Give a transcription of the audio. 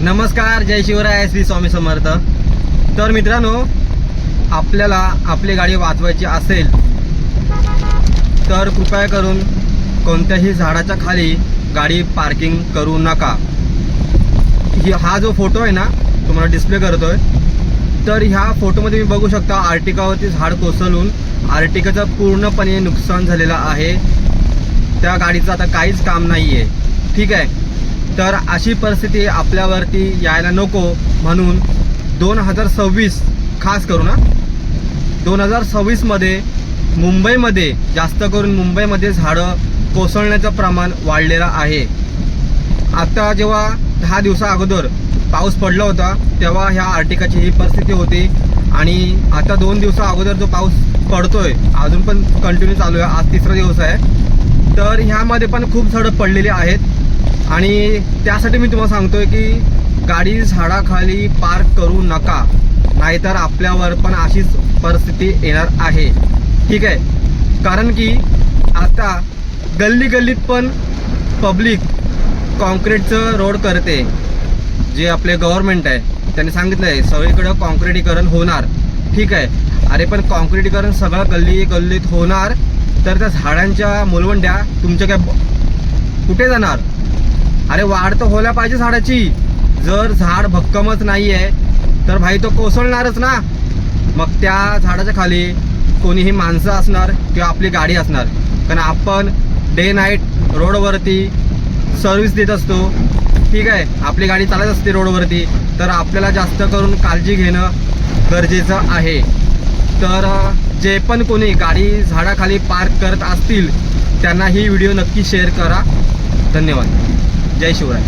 नमस्कार, जय शिवराय, श्री स्वामी समर्थ। तर मित्रांनो, आपल्याला आपली गाडी वाचवायची असेल तर कृपया करून कोणत्याही झाडाच्या खाली गाडी पार्किंग करू नका। हा जो फोटो आहे ना, तुम्हाला डिस्प्ले करतोय, तर ह्या फोटोमध्ये मी बघू शकता आर्टिकावरती झाड कोसळून आर्टिकाचं पूर्णपणे नुकसान झालेलं आहे। त्या गाडीचं आता काहीच काम नाही आहे, ठीक आहे। तर अशी परिस्थिती आपल्यावरती यायला नको म्हणून 2026 खास करून 2026मध्ये मुंबईमध्ये, जास्त करून मुंबईमध्ये झाडं कोसळण्याचं प्रमाण वाढलेलं आहे। आता जेव्हा 10 दिवसा अगोदर पाऊस पडला होता तेव्हा ह्या आर्टिकाची ही परिस्थिती होती आणि आता 2 दिवसा अगोदर जो पाऊस पडतोय अजून पण कंटिन्यू चालू आहे, आज 3रा दिवस आहे। तर ह्यामध्ये पण खूप झाडं पडलेली आहेत आणि त्यासाठी मी तुम्हाला सांगतोय की गाडी झाडाखाली पार्क करू नका, नाहीतर आपल्यावर पण अशीच परिस्थिती येणार आहे, ठीक आहे। कारण की आता गल्ली गल्लीत पण पब्लिक कॉन्क्रीटचं रोड करते। जे आपले गव्हर्नमेंट आहे त्यांनी सांगितलं आहे सगळीकडं कॉन्क्रीटीकरण होणार, ठीक आहे। अरे पण कॉन्क्रीटीकरण सगळं गल्ली गल्लीत होणार तर त्या झाडांच्या मुलवंड्या तुमच्या काय कुठे जाणार? अरे वाढ तर व्हायला पाहिजे झाडाची। जर झाड भक्कमच नाही आहे तर भाई तो कोसळणारच ना। मग त्या झाडाच्या खाली कोणीही माणसं असणार किंवा आपली गाडी असणार, कारण आपण डे नाईट रोडवरती सर्व्हिस देत असतो, ठीक आहे। आपली गाडी चालत असते रोडवरती, तर आपल्याला जास्त करून काळजी घेणं गरजेचं आहे। तर जे पण कोणी गाडी झाडाखाली पार्क करत असतील त्यांना ही व्हिडिओ नक्की शेअर करा। धन्यवाद, जय शिवराय।